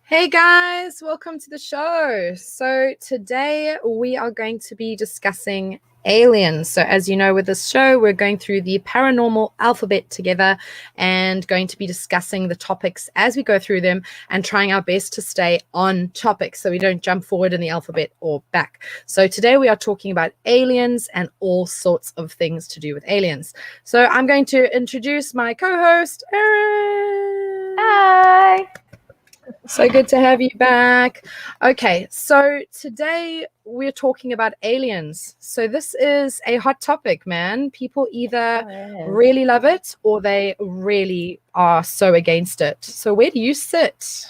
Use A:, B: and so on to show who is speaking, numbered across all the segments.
A: Hey guys, welcome to the show. So today we are going to be discussing aliens. So as you know, with this show, we're going through the paranormal alphabet together and going to be discussing the topics as we go through them and trying our best to stay on topic so we don't jump forward in the alphabet or back. So today we are talking about aliens and all sorts of things to do with aliens. So I'm going to introduce my co-host, Erin.
B: Hi.
A: So good to have you back. Okay, so today we're talking about aliens. So this is a hot topic, man. People either really love it or they really are so against it. So where do you sit?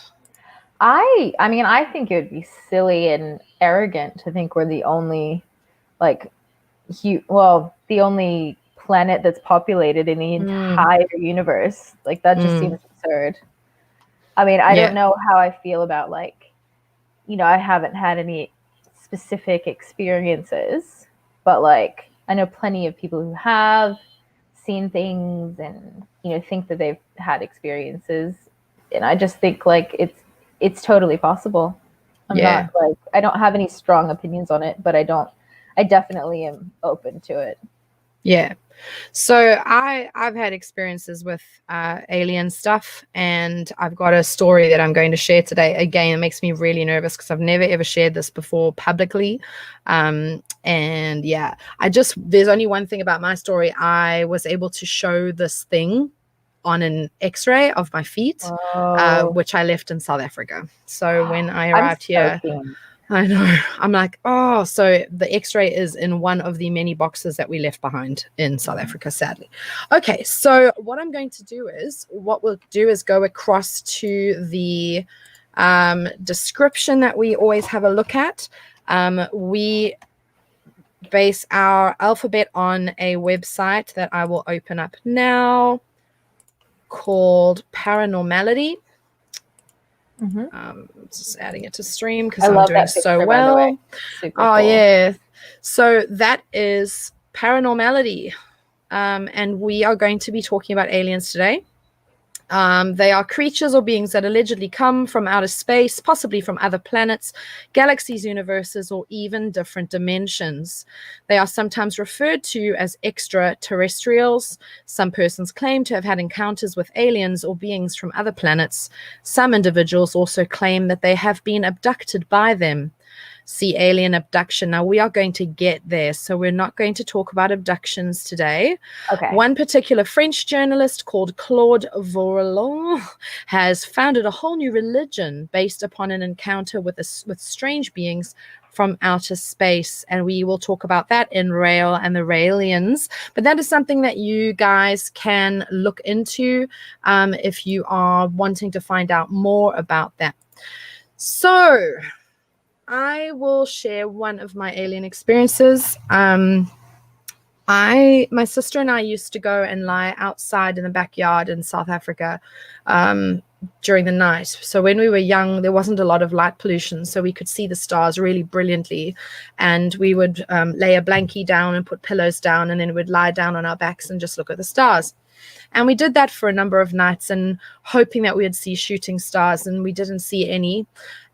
B: I mean, I think it would be silly and arrogant to think we're the only, the only planet that's populated in the entire universe. Like, that just seems absurd. I mean, I don't know how I feel about, I haven't had any specific experiences, but, I know plenty of people who have seen things and, think that they've had experiences. And I just think, it's totally possible. I don't have any strong opinions on it, but I definitely am open to it.
A: Yeah. So I've had experiences with alien stuff, and I've got a story that I'm going to share today. Again, it makes me really nervous because I've never ever shared this before publicly. And yeah, there's only one thing about my story. I was able to show this thing on an x-ray of my feet, which I left in South Africa. So when I arrived here, I know, I'm like, oh, so the x-ray is in one of the many boxes that we left behind in South Africa, sadly. Okay, so what we'll do is go across to the description that we always have a look at. We base our alphabet on a website that I will open up now called paraNORMALity. Just adding it to stream because I'm doing so well. Oh, yeah. So that is paraNORMALity. And we are going to be talking about aliens today. They are creatures or beings that allegedly come from outer space, possibly from other planets, galaxies, universes, or even different dimensions. They are sometimes referred to as extraterrestrials. Some persons claim to have had encounters with aliens or beings from other planets. Some individuals also claim that they have been abducted by them. See alien abduction. Now, we are going to get there, so we're not going to talk about abductions today.
B: Okay.
A: One particular French journalist called Claude Vorilon has founded a whole new religion based upon an encounter with strange beings from outer space, and we will talk about that in Rail and the Raelians. But that is something that you guys can look into if you are wanting to find out more about that. So I will share one of my alien experiences. My sister and I used to go and lie outside in the backyard in South Africa during the night. So when we were young, there wasn't a lot of light pollution, so we could see the stars really brilliantly. And we would lay a blankie down and put pillows down, and then we'd lie down on our backs and just look at the stars. And we did that for a number of nights and hoping that we would see shooting stars, and we didn't see any.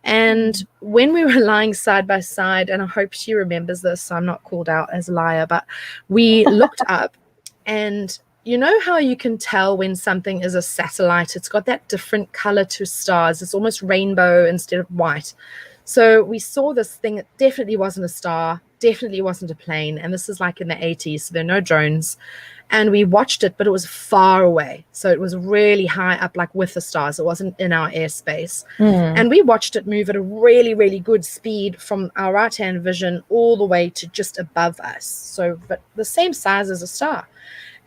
A: And when we were lying side by side, and I hope she remembers this, so I'm not called out as a liar, but we looked up, and you know how you can tell when something is a satellite? It's got that different color to stars. It's almost rainbow instead of white. So we saw this thing. It definitely wasn't a star, definitely wasn't a plane. And this is like in the 80s, so there are no drones. And we watched it, but it was far away. So it was really high up, like with the stars. It wasn't in our airspace. And we watched it move at a really, really good speed from our right-hand vision all the way to just above us. So, but the same size as a star.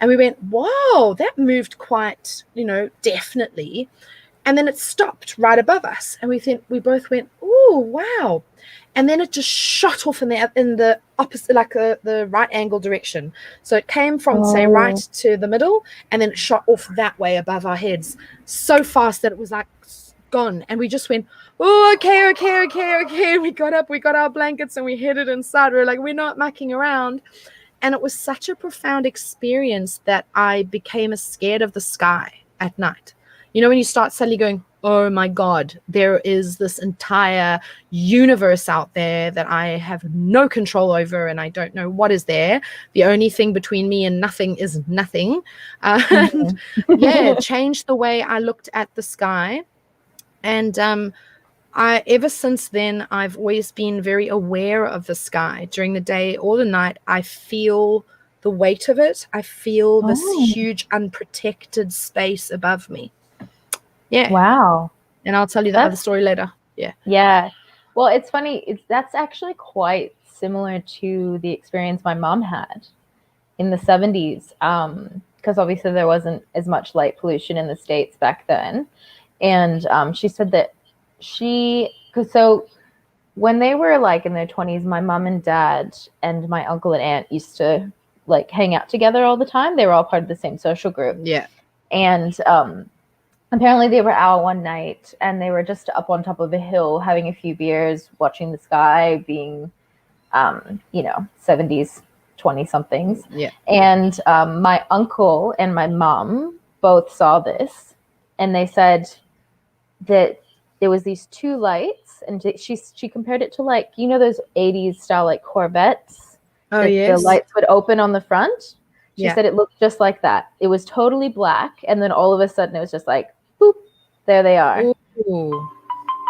A: And we went, whoa, that moved quite, definitely. And then it stopped right above us. And we both went, oh, wow. And then it just shot off in the opposite, like the right angle direction. So it came from, say, right to the middle, and then it shot off that way above our heads so fast that it was like gone. And we just went, oh, okay. We got up, we got our blankets, and we headed inside. We were like, we're not mucking around. And it was such a profound experience that I became scared of the sky at night. When you start suddenly going, oh my God, there is this entire universe out there that I have no control over, and I don't know what is there. The only thing between me and nothing is nothing. And yeah, it changed the way I looked at the sky. And ever since then, I've always been very aware of the sky during the day or the night. I feel the weight of it. I feel this huge unprotected space above me. Yeah.
B: Wow.
A: And I'll tell you the other story later. Yeah.
B: Yeah. Well, it's funny. That's actually quite similar to the experience my mom had in the 70s. Because obviously there wasn't as much light pollution in the States back then. And she said that so when they were like in their 20s, my mom and dad and my uncle and aunt used to like hang out together all the time. They were all part of the same social group.
A: Yeah.
B: And apparently they were out one night and they were just up on top of a hill having a few beers, watching the sky, being, 70s, 20-somethings.
A: Yeah.
B: And my uncle and my mom both saw this, and they said that there was these two lights, and she compared it to like, those 80s style like Corvettes.
A: Oh, yes.
B: The lights would open on the front. She
A: Yeah.
B: said it looked just like that. It was totally black, and then all of a sudden it was just like, boop, there they are.
A: Ooh.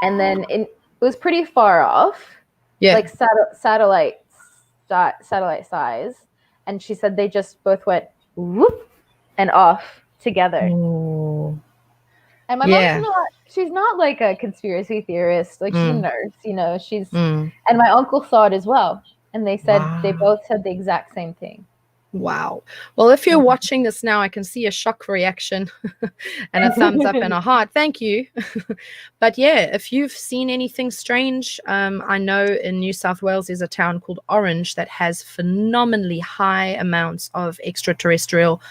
B: And then it was pretty far off, like satellite size. And she said they just both went whoop and off together.
A: Ooh.
B: And my mom's she's not like a conspiracy theorist. Like she's a nurse, she's, and my uncle saw it as well. And they said, they both said the exact same thing.
A: Wow. Well, if you're watching this now, I can see a shock reaction and a thumbs up and a heart. Thank you. But yeah, if you've seen anything strange, I know in New South Wales there's a town called Orange that has phenomenally high amounts of extraterrestrial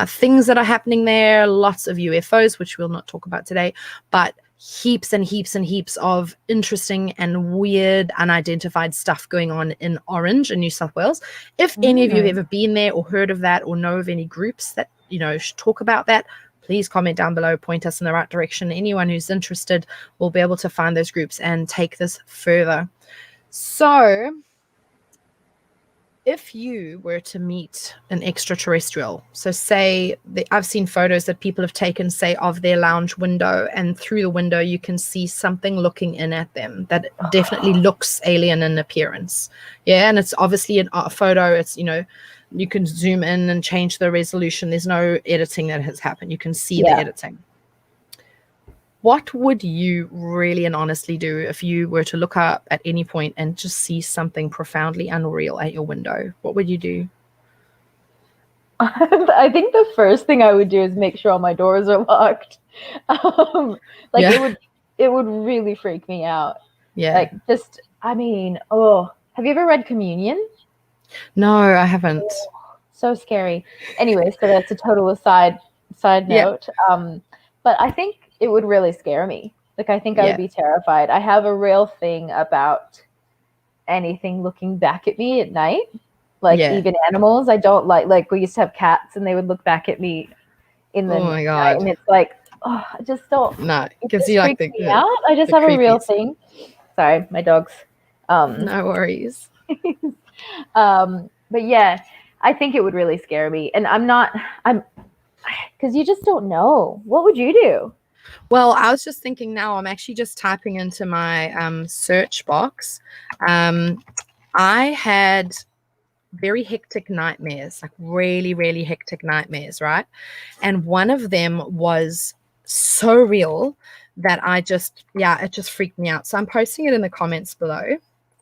A: things that are happening there. Lots of UFOs, which we'll not talk about today, but heaps and heaps and heaps of interesting and weird unidentified stuff going on in Orange in New South Wales. If any of you have ever been there or heard of that or know of any groups that should talk about that, please comment down below, point us in the right direction. Anyone who's interested will be able to find those groups and take this further. So if you were to meet an extraterrestrial, so say I've seen photos that people have taken, say, of their lounge window, and through the window you can see something looking in at them that definitely looks alien in appearance. Yeah, and it's obviously a photo. It's, you can zoom in and change the resolution. There's no editing that has happened. You can see the editing. What would you really and honestly do if you were to look up at any point and just see something profoundly unreal at your window? What would you do?
B: I think the first thing I would do is make sure all my doors are locked. It would really freak me out. Yeah. Have you ever read Communion?
A: No, I haven't.
B: Oh, so scary. Anyway, so that's a total side note. But I think it would really scare me. Like, I think I would be terrified. I have a real thing about anything looking back at me at night. Like, even animals. I don't like we used to have cats and they would look back at me in the night. And it's like, I just don't.
A: No, because you like
B: me out. I just have a real thing. Sorry, my dogs.
A: No worries.
B: But yeah, I think it would really scare me. And because you just don't know. What would you do?
A: Well, I was just thinking now, I'm actually just typing into my search box. I had very hectic nightmares, like really, really hectic nightmares, right? And one of them was so real that it just freaked me out. So I'm posting it in the comments below.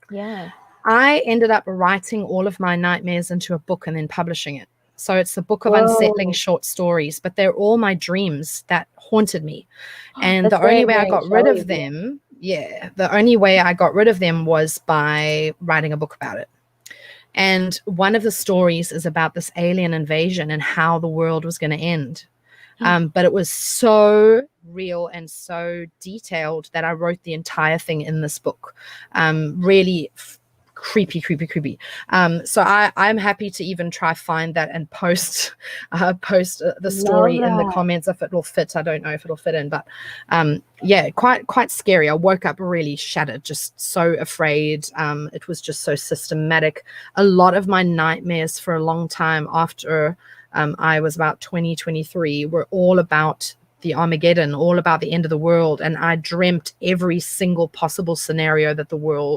B: Yeah.
A: I ended up writing all of my nightmares into a book and then publishing it. So it's the book of unsettling short stories, but they're all my dreams that haunted me. And the only way I got rid of them, the only way I got rid of them was by writing a book about it. And one of the stories is about this alien invasion and how the world was going to end. But it was so real and so detailed that I wrote the entire thing in this book. Really creepy. So I'm happy to even try find that and post the story in the comments if it will fit. I don't know if it'll fit in, but yeah, quite scary. I woke up really shattered, just so afraid. It was just so systematic. A lot of my nightmares for a long time after I was about 23 were all about the Armageddon, all about the end of the world, and I dreamt every single possible scenario that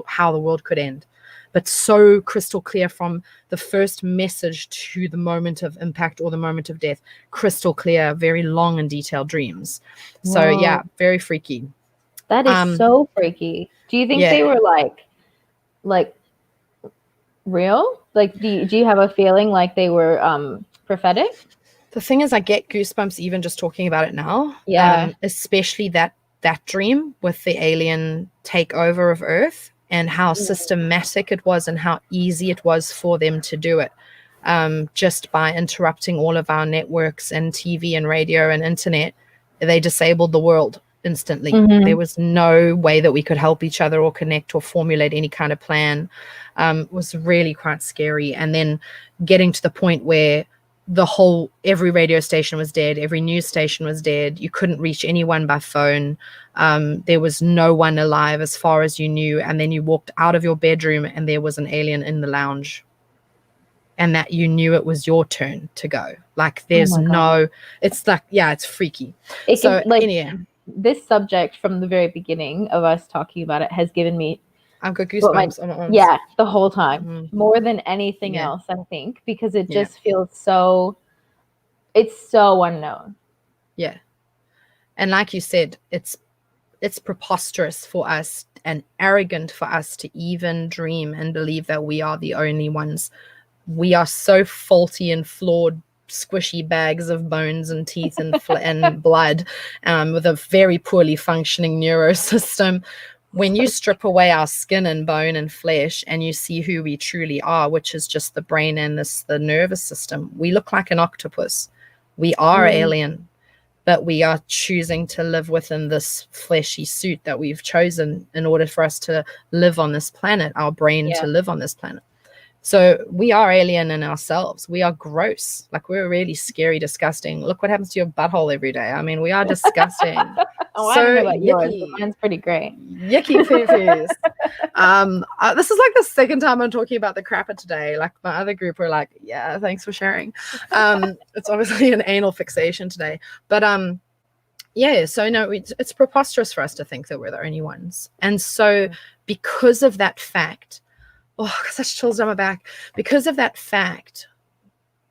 A: how the world could end, but so crystal clear from the first message to the moment of impact or the moment of death. Crystal clear, very long and detailed dreams. So
B: Whoa.
A: yeah, very freaky.
B: That is so freaky. Do you think they were like real? Like, do you have a feeling like they were prophetic?
A: The thing is, I get goosebumps even just talking about it now.
B: Yeah.
A: Especially that dream with the alien takeover of Earth and how systematic it was and how easy it was for them to do it. Just by interrupting all of our networks and TV and radio and internet, they disabled the world instantly. There was no way that we could help each other or connect or formulate any kind of plan. It was really quite scary. And then getting to the point where every radio station was dead, every news station was dead, you couldn't reach anyone by phone, there was no one alive as far as you knew, and then you walked out of your bedroom and there was an alien in the lounge, and that you knew it was your turn to go. Like there's it's like, yeah, it's freaky.
B: This subject from the very beginning of us talking about it has given me,
A: I've got goosebumps on my arms.
B: Yeah, the whole time. More than anything else, I think, because it just feels it's so unknown.
A: Yeah. And like you said, it's preposterous for us and arrogant for us to even dream and believe that we are the only ones. We are so faulty and flawed, squishy bags of bones and teeth and blood, with a very poorly functioning neurosystem. When you strip away our skin and bone and flesh and you see who we truly are, which is just the brain and the nervous system, we look like an octopus. We are alien, but we are choosing to live within this fleshy suit that we've chosen in order for us to live on this planet, our brain to live on this planet. So we are alien in ourselves. We are gross. Like, we're really scary, disgusting. Look what happens to your butthole every day. I mean, we are disgusting.
B: I don't know about yours, but mine's pretty great.
A: Yucky poo-poos. This is like the second time I'm talking about the crapper today. Like, my other group were like, yeah, thanks for sharing. It's obviously an anal fixation today. But yeah, so no, it's preposterous for us to think that we're the only ones. And so because of that fact, such chills down my back. Because of that fact,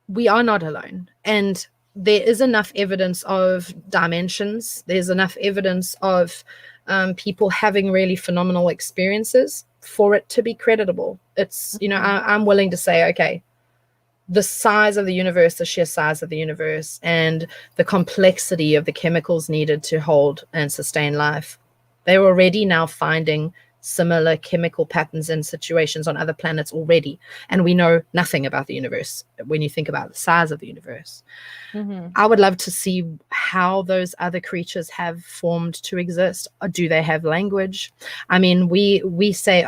A: we are not alone. And there is enough evidence of dimensions. There's enough evidence of people having really phenomenal experiences for it to be creditable. It's, I'm willing to say, okay, the size of the universe, the sheer size of the universe, and the complexity of the chemicals needed to hold and sustain life, they're already now finding similar chemical patterns and situations on other planets already, and we know nothing about the universe when you think about the size of the universe. I would love to see how those other creatures have formed to exist. Do they have language? I mean, we say,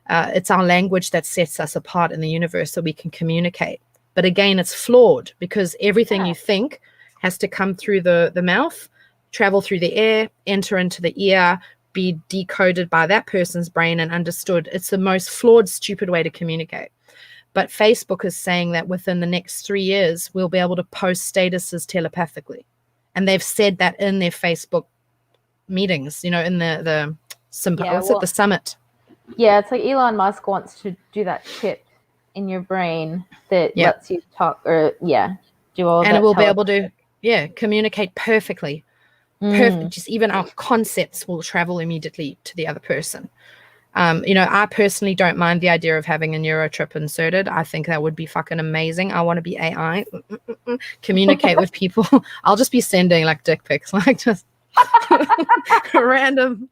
A: it's our language that sets us apart in the universe so we can communicate, but again, it's flawed, because everything you think has to come through the mouth, travel through the air, enter into the ear, be decoded by that person's brain and understood. It's the most flawed, stupid way to communicate. But Facebook is saying that within the next 3 years, we'll be able to post statuses telepathically. And they've said that in their Facebook meetings, in the summit.
B: Yeah, it's like Elon Musk wants to do that chip in your brain that lets you talk or do all of that.
A: And it will be able to communicate perfectly. Just even our concepts will travel immediately to the other person. I personally don't mind the idea of having a neurochip inserted. I think that would be fucking amazing. I want to be AI, communicate with people. I'll just be sending like dick pics, like just random.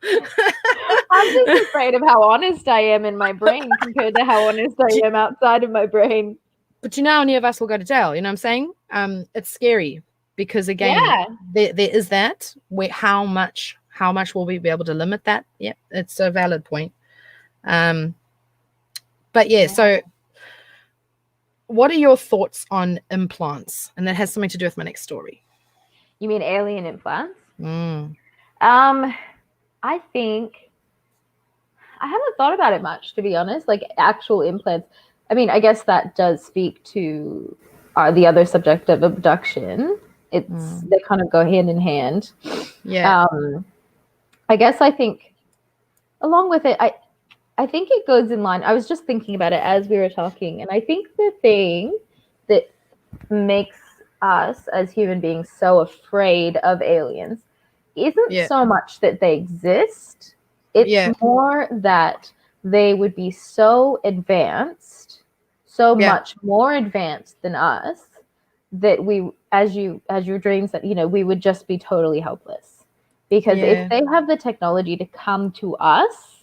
B: I'm just afraid of how honest I am in my brain compared to how honest I am outside of my brain.
A: But how many of us will go to jail? You know what I'm saying? It's scary. Because again, there is that. How much will we be able to limit that? Yeah, it's a valid point. But But yeah, so what are your thoughts on implants? And that has something to do with my next story.
B: You mean alien implants?
A: Mm.
B: I think I haven't thought about it much, to be honest. Like actual implants. I mean, I guess that does speak to the other subject of abduction. They kind of go hand in hand.
A: Yeah.
B: I guess I think along with it, I think it goes in line. I was just thinking about it as we were talking, and I think the thing that makes us as human beings so afraid of aliens isn't so much that they exist. It's more that they would be so advanced, so much more advanced than us, that we, as your dream said, we would just be totally helpless. Because if they have the technology to come to us,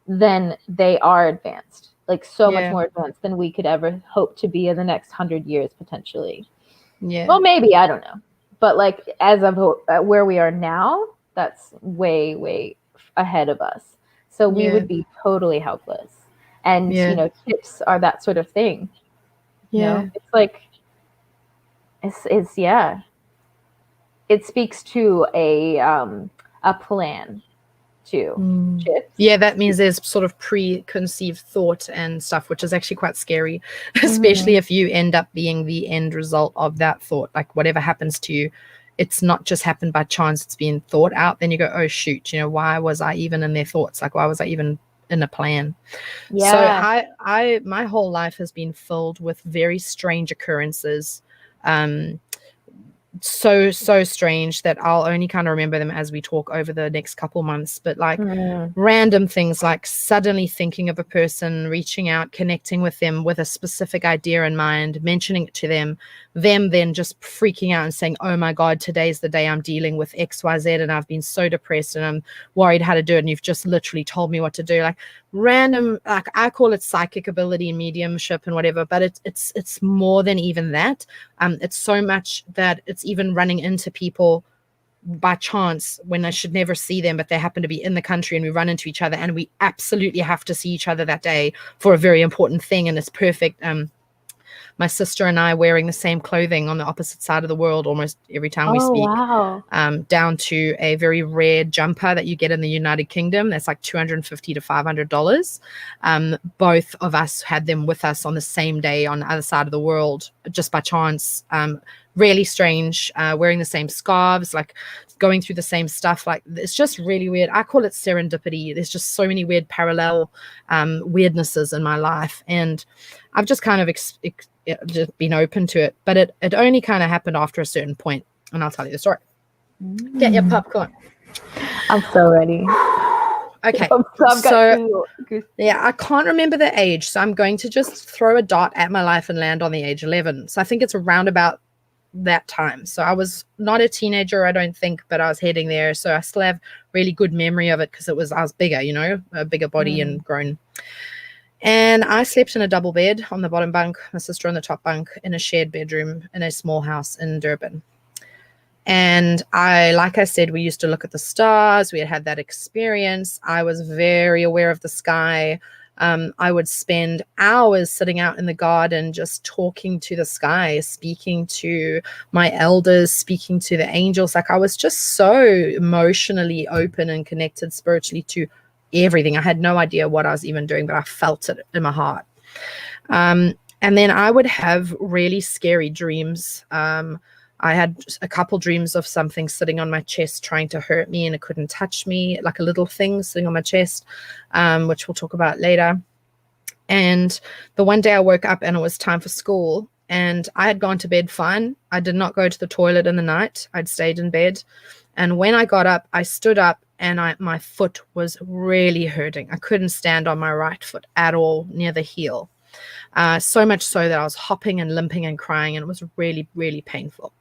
B: then they are advanced, like so much more advanced than we could ever hope to be in the next 100 years potentially. Well, maybe, I don't know, but like as of where we are now, that's way ahead of us. So we would be totally helpless. And chips are that sort of thing. It's like it's it speaks to a plan too. Chips.
A: Yeah, that means there's sort of preconceived thought and stuff, which is actually quite scary, especially if you end up being the end result of that thought. Like whatever happens to you, it's not just happened by chance, it's been thought out. Then you go, oh shoot, why was I even in their thoughts? Like why was I even in a plan? So I my whole life has been filled with very strange occurrences. So strange that I'll only kind of remember them as we talk over the next couple months, but like random things, like suddenly thinking of a person, reaching out, connecting with them with a specific idea in mind, mentioning it to them then just freaking out and saying, oh my God, today's the day I'm dealing with XYZ and I've been so depressed and I'm worried how to do it, and you've just literally told me what to do. Like random, like I call it psychic ability and mediumship and whatever, but it's more than even that. It's so much that it's even running into people by chance when I should never see them, but they happen to be in the country and we run into each other and we absolutely have to see each other that day for a very important thing, and it's perfect. My sister and I wearing the same clothing on the opposite side of the world almost every time we speak.
B: Wow.
A: Down to a very rare jumper that you get in the United Kingdom. That's like $250 to $500. Both of us had them with us on the same day on the other side of the world, just by chance. Really strange, wearing the same scarves, like going through the same stuff. Like it's just really weird. I call it serendipity. There's just so many weird parallel weirdnesses in my life, and I've just kind of just been open to it. But it only kind of happened after a certain point, and I'll tell you the story. Get your popcorn.
B: I'm so ready.
A: Okay, yeah, I can't remember the age, so I'm going to just throw a dot at my life and land on the age 11. So I think it's around about that time. So I was not a teenager, I don't think, but I was heading there. So I still have really good memory of it because I was bigger, a bigger body and grown. And I slept in a double bed on the bottom bunk, my sister on the top bunk, in a shared bedroom in a small house in Durban. And like I said, we used to look at the stars. We had that experience. I was very aware of the sky. I would spend hours sitting out in the garden just talking to the sky, speaking to my elders, speaking to the angels. Like I was just so emotionally open and connected spiritually to everything. I had no idea what I was even doing, but I felt it in my heart. And then I would have really scary dreams. I had a couple dreams of something sitting on my chest trying to hurt me, and it couldn't touch me, like a little thing sitting on my chest, which we'll talk about later. And the one day I woke up and it was time for school, and I had gone to bed fine. I did not go to the toilet in the night. I'd stayed in bed. And when I got up, I stood up and my foot was really hurting. I couldn't stand on my right foot at all near the heel. So much so that I was hopping and limping and crying, and it was really, really painful.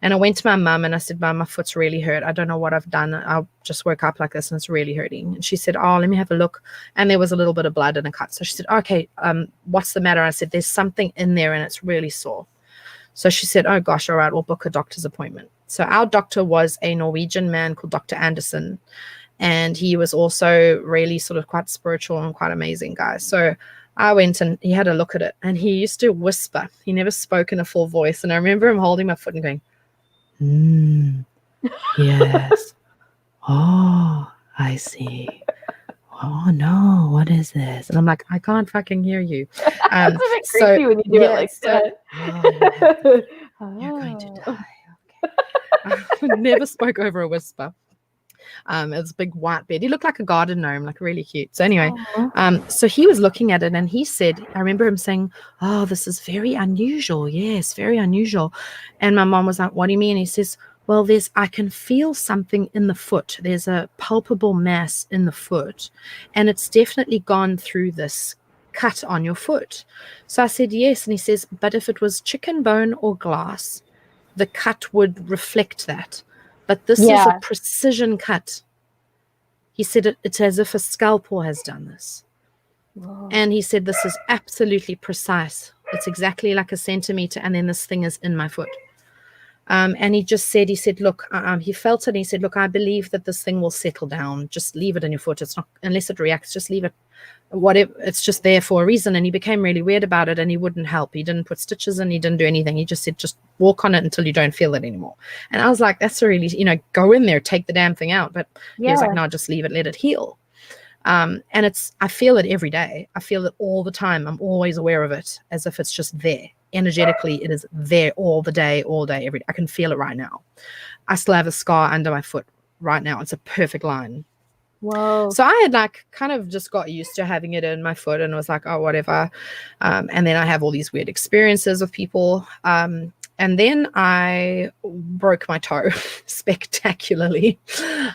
A: And I went to my mum and I said, Mum, my foot's really hurt. I don't know what I've done. I just woke up like this and it's really hurting. And she said, oh, let me have a look. And there was a little bit of blood and a cut. So she said, okay, what's the matter? I said, there's something in there and it's really sore. So she said, oh gosh, all right, we'll book a doctor's appointment. So our doctor was a Norwegian man called Dr. Anderson. And he was also really sort of quite spiritual and quite amazing guy. So I went and he had a look at it, and he used to whisper. He never spoke in a full voice. And I remember him holding my foot and going, yes. Oh, I see. Oh no, what is this? And I'm like, I can't fucking hear you.
B: It's a bit creepy when you do it like that.
A: You're going to die. Okay. I never spoke over a whisper. It was a big white bed. He looked like a garden gnome, like really cute. So anyway, so he was looking at it and he said, I remember him saying, oh, this is very unusual. Yes, very unusual. And my mom was like, what do you mean? He says, well, I can feel something in the foot. There's a palpable mass in the foot, and it's definitely gone through this cut on your foot. So I said, yes. And he says, but if it was chicken bone or glass, the cut would reflect that. But this is a precision cut. He said it's as if a scalpel has done this. Whoa. And he said, this is absolutely precise. It's exactly like a centimeter. And then this thing is in my foot. And he said, look, he felt it. And he said, look, I believe that this thing will settle down. Just leave it in your foot. It's not, unless it reacts, just leave it. Whatever, it's just there for a reason. And he became really weird about it, and he wouldn't help. He didn't put stitches in. He didn't do anything. He just said, just walk on it until you don't feel it anymore. And I was like, that's really, go in there, take the damn thing out. But he was like, no, just leave it, let it heal. And I feel it every day. I feel it all the time. I'm always aware of it as if it's just there. Energetically, it is there all day, every day. I can feel it right now. I still have a scar under my foot right now. It's a perfect line.
B: Whoa.
A: So I had kind of just got used to having it in my foot and was like, oh, whatever. And then I have all these weird experiences with people. And then I broke my toe spectacularly.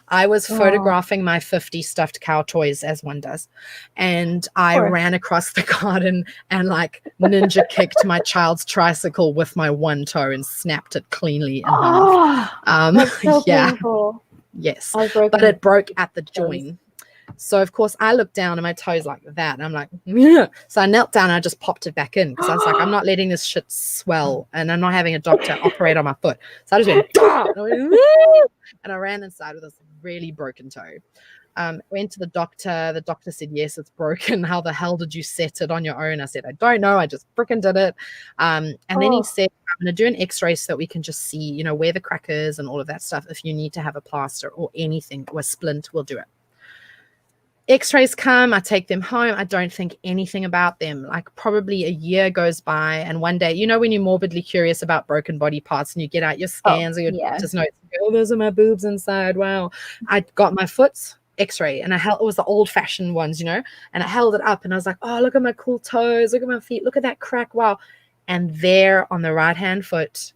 A: I was photographing my 50 stuffed cow toys, as one does. And I ran across the garden and ninja kicked my child's tricycle with my one toe and snapped it cleanly in half.
B: That's so painful.
A: Yes, but it broke at the join. So, of course, I looked down and my toe's like that. And I'm like, yeah. So I knelt down and I just popped it back in because I was like, I'm not letting this shit swell and I'm not having a doctor operate on my foot. So I just went, and I ran inside with this really broken toe. Went to the doctor. The doctor said, yes, it's broken. How the hell did you set it on your own? I said, I don't know. I just frickin' did it. And then he said, I'm going to do an x-ray so that we can just see, where the crack is and all of that stuff. If you need to have a plaster or anything or a splint, we'll do it. X-rays come, I take them home. I don't think anything about them. Probably a year goes by, and one day, when you're morbidly curious about broken body parts and you get out your scans or your doctor's notes, you go, oh, those are my boobs inside. Wow. I got my foot's X-ray, and it was the old-fashioned ones, and I held it up, and I was like, oh, look at my cool toes, look at my feet, look at that crack, wow. And there on the right-hand foot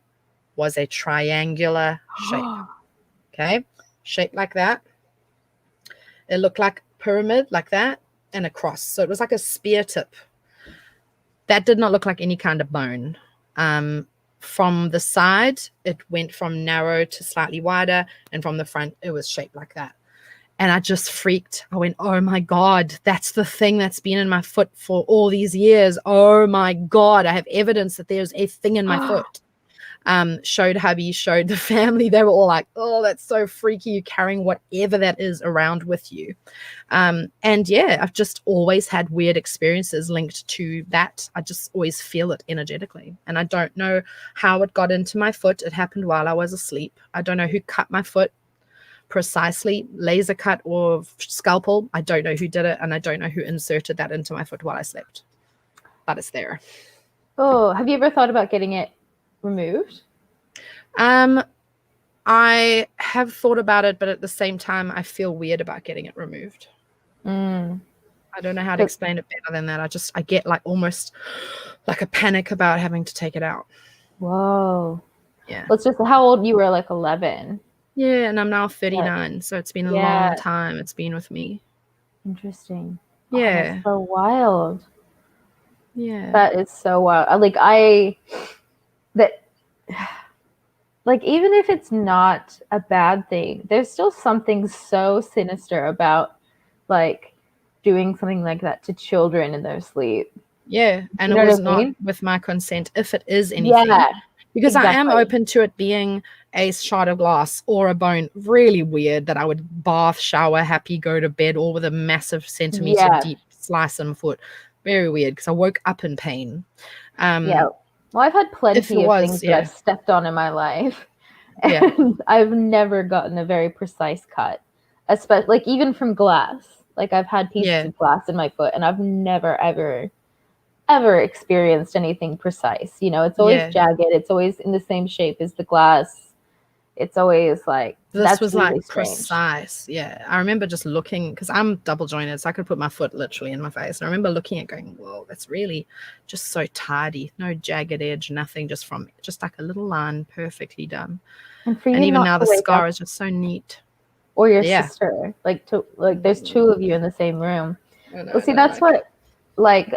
A: was a triangular shape. Okay, shaped like that. It looked like pyramid like that and a cross. So it was like a spear tip. That did not look like any kind of bone. From the side, it went from narrow to slightly wider, and from the front, it was shaped like that. And I just freaked. I went, oh my God, that's the thing that's been in my foot for all these years. Oh my God, I have evidence that there's a thing in my foot. Showed hubby, showed the family. They were all like, oh, that's so freaky. You're carrying whatever that is around with you. And yeah, I've just always had weird experiences linked to that. I just always feel it energetically. And I don't know how it got into my foot. It happened while I was asleep. I don't know who cut my foot precisely, laser cut or scalpel. I don't know who did it. And I don't know who inserted that into my foot while I slept. But it's there.
B: Oh, have you ever thought about getting it removed?
A: I have thought about it, but at the same time, I feel weird about getting it removed. I don't know how to explain it better than that. I get almost like a panic about having to take it out.
B: Whoa.
A: Yeah.
B: Well, it's just how old you were, 11.
A: Yeah, and I'm now 39, so it's been a long time it's been with me.
B: Interesting.
A: Yeah.
B: Oh, that's so wild.
A: Yeah.
B: That is so wild. Even if it's not a bad thing, there's still something so sinister about doing something like that to children in their sleep.
A: Yeah, and it was not with my consent, if it is anything.
B: Yeah,
A: because exactly. I am open to it being a shard of glass or a bone. Really weird that I would bath, shower, happy, go to bed, all with a massive centimeter deep slice in my foot. very weird because I woke up in pain.
B: Yeah. Well, I've had
A: If it
B: plenty of
A: was,
B: things that I've stepped on in my life, and I've never gotten a very precise cut, especially like even from glass. Like I've had pieces of glass in my foot, and I've never ever experienced anything precise. You know, it's always jagged. It's always in the same shape as the glass. It's always like
A: this was
B: really
A: like
B: strange.
A: precise. Yeah, I remember just looking because I'm double jointed, so I could put my foot literally in my face. And I remember looking at going, "Whoa, that's really just so tidy. No jagged edge, nothing. Just like a little line, perfectly done."
B: And for you,
A: And even
B: not
A: now,
B: to
A: the
B: wake
A: scar
B: up,
A: is just so neat.
B: or your sister, like there's two of you in the same room. Well, see, that's what. Like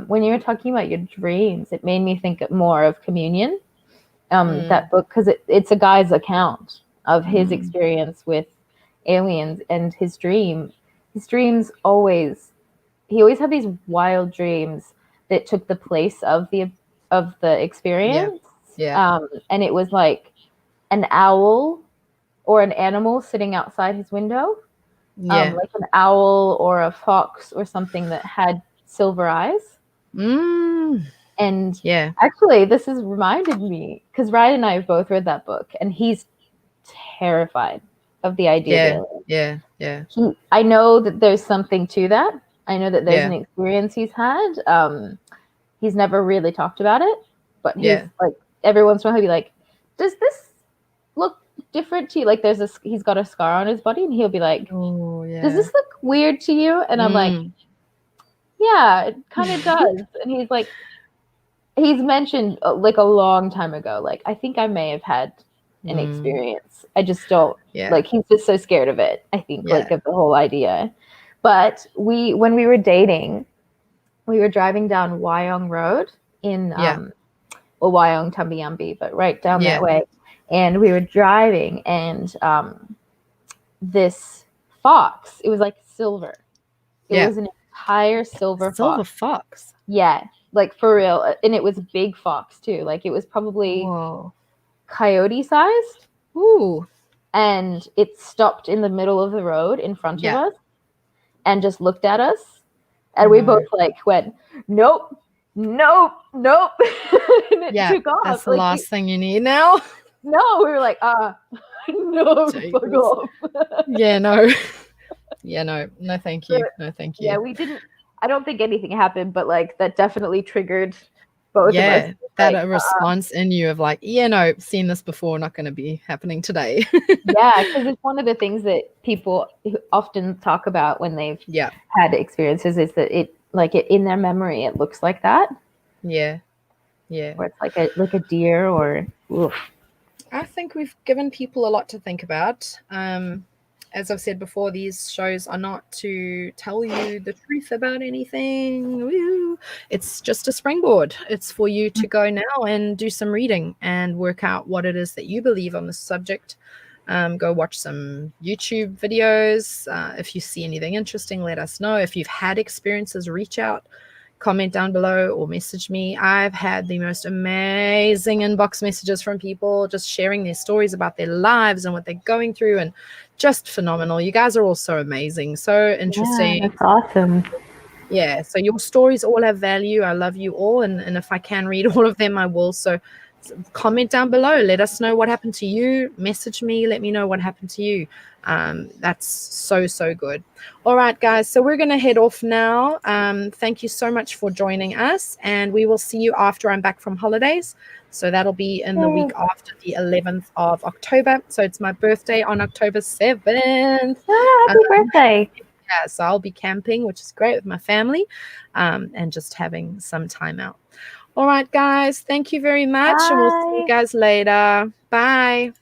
B: when you were talking about your dreams, it made me think more of Communion, that book, because it's a guy's account of his experience with aliens and his dreams always, he always had these wild dreams that took the place of the experience. And it was like an owl or an animal sitting outside his window, like an owl or a fox or something that had silver eyes. And actually, this has reminded me, because Ryan and I have both read that book, and he's terrified of the idea of aliens. I know that there's something to that. I know that there's an experience he's had. He's never really talked about it, but he's like, every once in a while he'll be like, "Does this look different to you?" Like he's got a scar on his body, and he'll be like, "Does this look weird to you?" And I'm like, "Yeah, it kind of does." And he's like, he's mentioned like a long time ago, like, I think I may have had an experience. I just don't like, he's just so scared of it, I think, like of the whole idea. But when we were dating, we were driving down Wyong Road in Wyong Tumbyumby, but right down that way. And we were driving, and this fox, it was like silver. It was an entire silver
A: fox.
B: Yeah, like for real. And it was a big fox too. Like it was probably coyote sized.
A: Ooh.
B: And it stopped in the middle of the road in front of us and just looked at us. And we both like went, "Nope, nope, nope." And it took off.
A: That's the last thing you need now.
B: No, we were like, no, fuck off.
A: No. No, thank you. No, thank you.
B: Yeah, we didn't. I don't think anything happened, but like that definitely triggered both of us.
A: That like, response in you of like, no, seen this before, not going to be happening today.
B: Yeah, because it's one of the things that people often talk about when they've had experiences, is that it in their memory it looks like that.
A: Yeah.
B: Or it's like a deer or. Oof.
A: I think we've given people a lot to think about. As I've said before, these shows are not to tell you the truth about anything. Woo. It's just a springboard. It's for you to go now and do some reading and work out what it is that you believe on this subject. Go watch some YouTube videos. If you see anything interesting, let us know. If you've had experiences, reach out. Comment down below or message me. I've had the most amazing inbox messages from people just sharing their stories about their lives and what they're going through, and just phenomenal. You guys are all so amazing, so interesting.
B: Yeah, that's awesome.
A: Yeah, so your stories all have value. I love you all, and if I can read all of them, I will. So comment down below, let us know what happened to you. Message me, let me know what happened to you. That's so good. All right, guys, so we're gonna head off now. Thank you so much for joining us, and we will see you after I'm back from holidays. So that'll be in the week after the 11th of October. So it's my birthday on October 7th.
B: Happy birthday.
A: Yeah, so I'll be camping, which is great, with my family, and just having some time out. All right, guys, thank you very much.
B: Bye.
A: And we'll see you guys later. Bye.